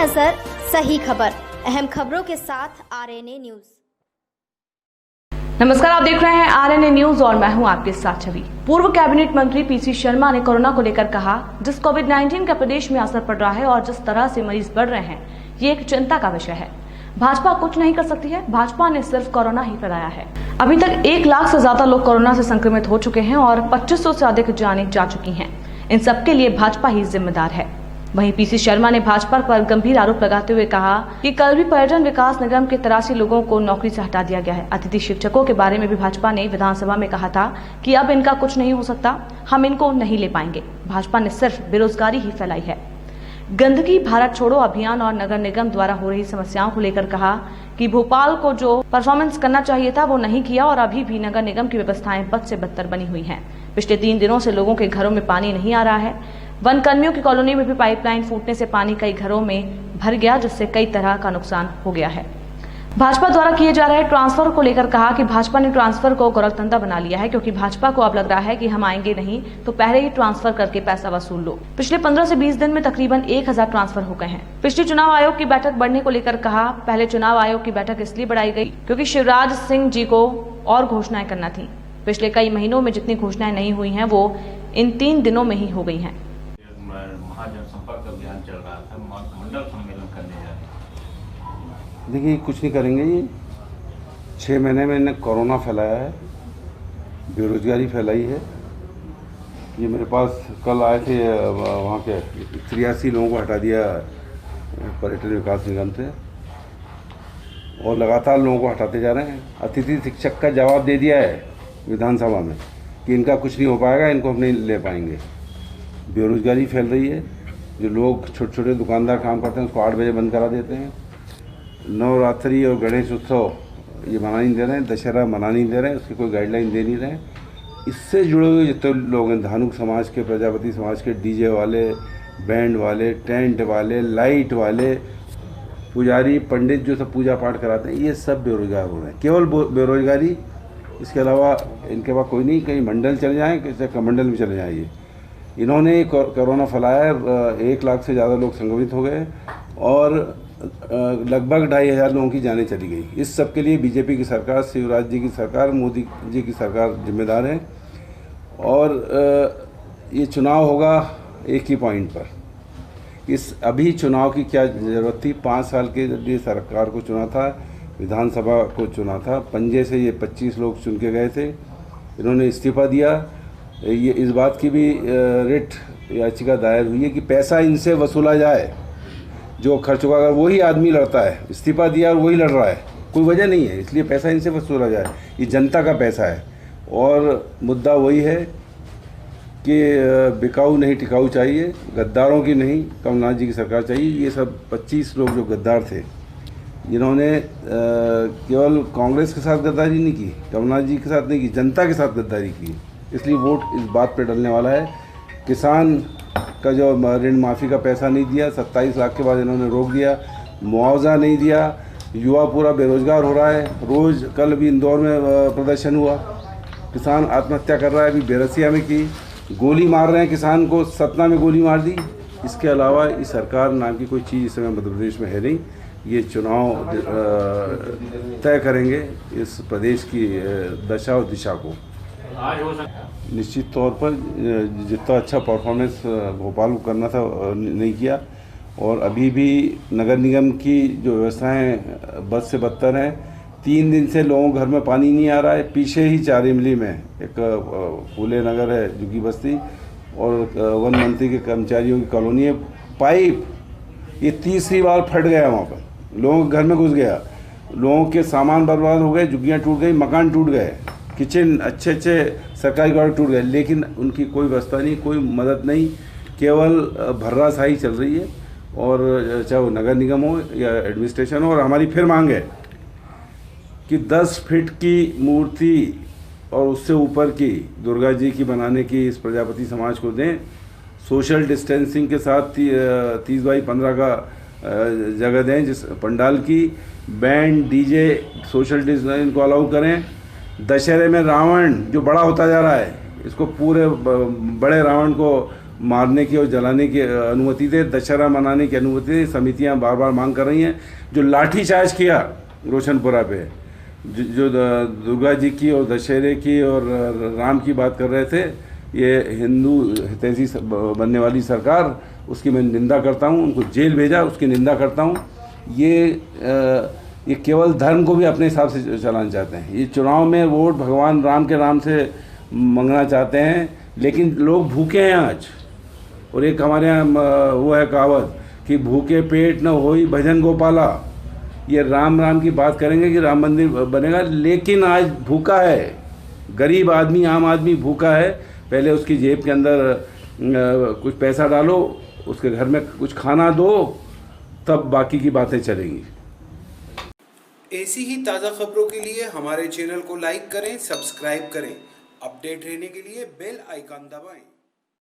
नजर सही खबर, अहम खबरों के साथ आरएनए न्यूज। नमस्कार, आप देख रहे हैं आरएनए न्यूज और मैं हूं आपके साथ छवि। पूर्व कैबिनेट मंत्री पीसी शर्मा ने कोरोना को लेकर कहा, जिस कोविड-19 का प्रदेश में असर पड़ रहा है और जिस तरह से मरीज बढ़ रहे हैं, ये एक चिंता का विषय है। भाजपा कुछ नहीं कर सकती है, भाजपा ने सिर्फ कोरोना ही फैलाया है। अभी तक 1 लाख से ज्यादा लोग कोरोना से संक्रमित हो चुके हैं और 2500 से अधिक जानें जा चुकी हैं। इन सबके लिए भाजपा ही जिम्मेदार है। वहीं पीसी शर्मा ने भाजपा पर गंभीर आरोप लगाते हुए कहा कि कल भी पर्यटन विकास निगम के 83 लोगों को नौकरी से हटा दिया गया है। अतिथि शिक्षकों के बारे में भी भाजपा ने विधानसभा में कहा था कि अब इनका कुछ नहीं हो सकता, हम इनको नहीं ले पाएंगे। भाजपा ने सिर्फ बेरोजगारी ही फैलाई है। गंदगी भारत छोड़ो अभियान और नगर निगम द्वारा हो रही समस्याओं को लेकर कहा कि भोपाल को जो परफॉर्मेंस करना चाहिए था वो नहीं किया और अभी भी नगर निगम की व्यवस्थाएं बद से बदतर बनी हुई हैं। पिछले 3 दिनों से लोगों के घरों में पानी नहीं आ रहा है। वन कर्मियों की कॉलोनी में भी पाइपलाइन फूटने से पानी कई घरों में भर गया, जिससे कई तरह का नुकसान हो गया है। भाजपा द्वारा किए जा रहे ट्रांसफर को लेकर कहा कि भाजपा ने ट्रांसफर को गोरखधंधा बना लिया है, क्योंकि भाजपा को अब लग रहा है कि हम आएंगे नहीं तो पहले ही ट्रांसफर करके पैसा वसूल लो। पिछले 15 से 20 दिन में तकरीबन 1000 ट्रांसफर हो गए हैं। पिछले चुनाव आयोग की बैठक बढ़ने को लेकर कहा, पहले चुनाव आयोग की बैठक इसलिए बढ़ाई गई क्योंकि शिवराज सिंह जी को और घोषणाएं करना थी। पिछले कई महीनों में जितनी घोषणाएं नहीं हुई हैं वो इन 3 दिनों में ही हो गई हैं। महाजनसंपर्क अभियान चल रहा था, मंडल सम्मेलन करने जा रहे हैं। देखिए, कुछ नहीं करेंगे। ये 6 महीने में इन्हें कोरोना फैलाया है, बेरोजगारी फैलाई है। ये मेरे पास कल आए थे, वहाँ के 83 लोगों को हटा दिया पर्यटन विकास निगम से और लगातार लोगों को हटाते जा रहे हैं। अतिथि शिक्षक का जवाब दे दिया है विधानसभा में कि इनका कुछ नहीं हो पाएगा, इनको हम नहीं ले पाएंगे। बेरोजगारी फैल रही है। जो लोग छोटे छोटे दुकानदार काम करते हैं उसको 8 बजे बंद करा देते हैं। नवरात्रि और गणेश उत्सव ये मना नहीं दे रहे हैं, दशहरा मना नहीं दे रहे हैं, उसकी कोई गाइडलाइन दे नहीं रहे हैं। इससे जुड़े हुए जितने लोग हैं, धानुक समाज के, प्रजापति समाज के, डीजे वाले, बैंड वाले, टेंट वाले, लाइट वाले, पुजारी, पंडित जो सब पूजा पाठ कराते हैं, ये सब बेरोजगार हो रहे हैं। केवल बेरोजगारी, इसके अलावा इनके पास कोई नहीं। कहीं मंडल चले जाएँ, किसी कमंडल में चले जाएँ। इन्होंने कोरोना फैलाया, 1 लाख से ज़्यादा लोग संक्रमित हो गए और लगभग 2500 लोगों की जानें चली गई। इस सब के लिए बीजेपी की सरकार, शिवराज जी की सरकार, मोदी जी की सरकार जिम्मेदार है। और ये चुनाव होगा एक ही पॉइंट पर। इस अभी चुनाव की क्या ज़रूरत थी? 5 साल के लिए सरकार को चुना था, विधानसभा को चुना था। पंजे से ये 25 लोग चुन के गए थे, इन्होंने इस्तीफा दिया। ये इस बात की भी रिट याचिका दायर हुई है कि पैसा इनसे वसूला जाए, जो खर्च होगा। अगर वही आदमी लड़ता है, इस्तीफा दिया और वही लड़ रहा है, कोई वजह नहीं है, इसलिए पैसा इनसे वसूला जाए। ये जनता का पैसा है और मुद्दा वही है कि बिकाऊ नहीं टिकाऊ चाहिए, गद्दारों की नहीं, कमलनाथ जी की सरकार चाहिए। ये सब 25 लोग जो गद्दार थे, जिन्होंने केवल कांग्रेस के साथ गद्दारी नहीं की, कमलनाथ जी के साथ नहीं की, जनता के साथ गद्दारी की। इसलिए वोट इस बात पे डलने वाला है। किसान का जो ऋण माफ़ी का पैसा नहीं दिया, 27 लाख के बाद इन्होंने रोक दिया। मुआवजा नहीं दिया, युवा पूरा बेरोजगार हो रहा है। रोज़ कल भी इंदौर में प्रदर्शन हुआ, किसान आत्महत्या कर रहा है। अभी बेरसिया में की, गोली मार रहे हैं किसान को, सतना में गोली मार दी। इसके अलावा इस सरकार नाम की कोई चीज़ इस समय मध्य प्रदेश में है नहीं। ये चुनाव तय करेंगे इस प्रदेश की दशा और दिशा को। निश्चित तौर पर जितना अच्छा परफॉर्मेंस भोपाल को करना था नहीं किया, और अभी भी नगर निगम की जो व्यवस्थाएं बद से बदतर हैं। 3 दिन से लोगों के घर में पानी नहीं आ रहा है। पीछे ही 4 इमली में एक फूले नगर है, झुग्गी बस्ती, और वन मंत्री के कर्मचारियों की कॉलोनी है। पाइप ये तीसरी बार फट गया, वहाँ पर लोगों के घर में घुस गया, लोगों के सामान बर्बाद हो गए, झुग्गियाँ टूट गई, मकान टूट गए, किचन अच्छे सरकारी गाड़ी टूट गए, लेकिन उनकी कोई व्यवस्था नहीं, कोई मदद नहीं, केवल भर्राशाही चल रही है। और चाहे वो नगर निगम हो या एडमिनिस्ट्रेशन हो। और हमारी फिर मांग है कि 10 फीट की मूर्ति और उससे ऊपर की दुर्गा जी की बनाने की इस प्रजापति समाज को दें। सोशल डिस्टेंसिंग के साथ 30 बाई 15 का जगह दें जिस पंडाल की। बैंड, डीजे, सोशल डिस्टेंस को अलाउ करें। दशहरे में रावण जो बड़ा होता जा रहा है, इसको पूरे बड़े रावण को मारने की और जलाने की अनुमति दे, दशहरा मनाने की अनुमति दे। समितियां बार बार मांग कर रही हैं। जो लाठीचार्ज किया रोशनपुरा पे, जो दुर्गा जी की और दशहरे की और राम की बात कर रहे थे, ये हिंदू हितैषी बनने वाली सरकार, उसकी मैं निंदा करता हूँ। उनको जेल भेजा, उसकी निंदा करता हूँ। ये केवल धर्म को भी अपने हिसाब से चलाना चाहते हैं। ये चुनाव में वोट भगवान राम के नाम से मंगना चाहते हैं, लेकिन लोग भूखे हैं आज। और एक हमारे यहाँ वो है कहावत कि भूखे पेट न होई भजन गोपाला। ये राम राम की बात करेंगे कि राम मंदिर बनेगा, लेकिन आज भूखा है गरीब आदमी, आम आदमी भूखा है। पहले उसकी जेब के अंदर कुछ पैसा डालो, उसके घर में कुछ खाना दो, तब बाकी की बातें चलेंगी। ऐसी ही ताज़ा खबरों के लिए हमारे चैनल को लाइक करें, सब्सक्राइब करें। अपडेट रहने के लिए बेल आइकन दबाएं।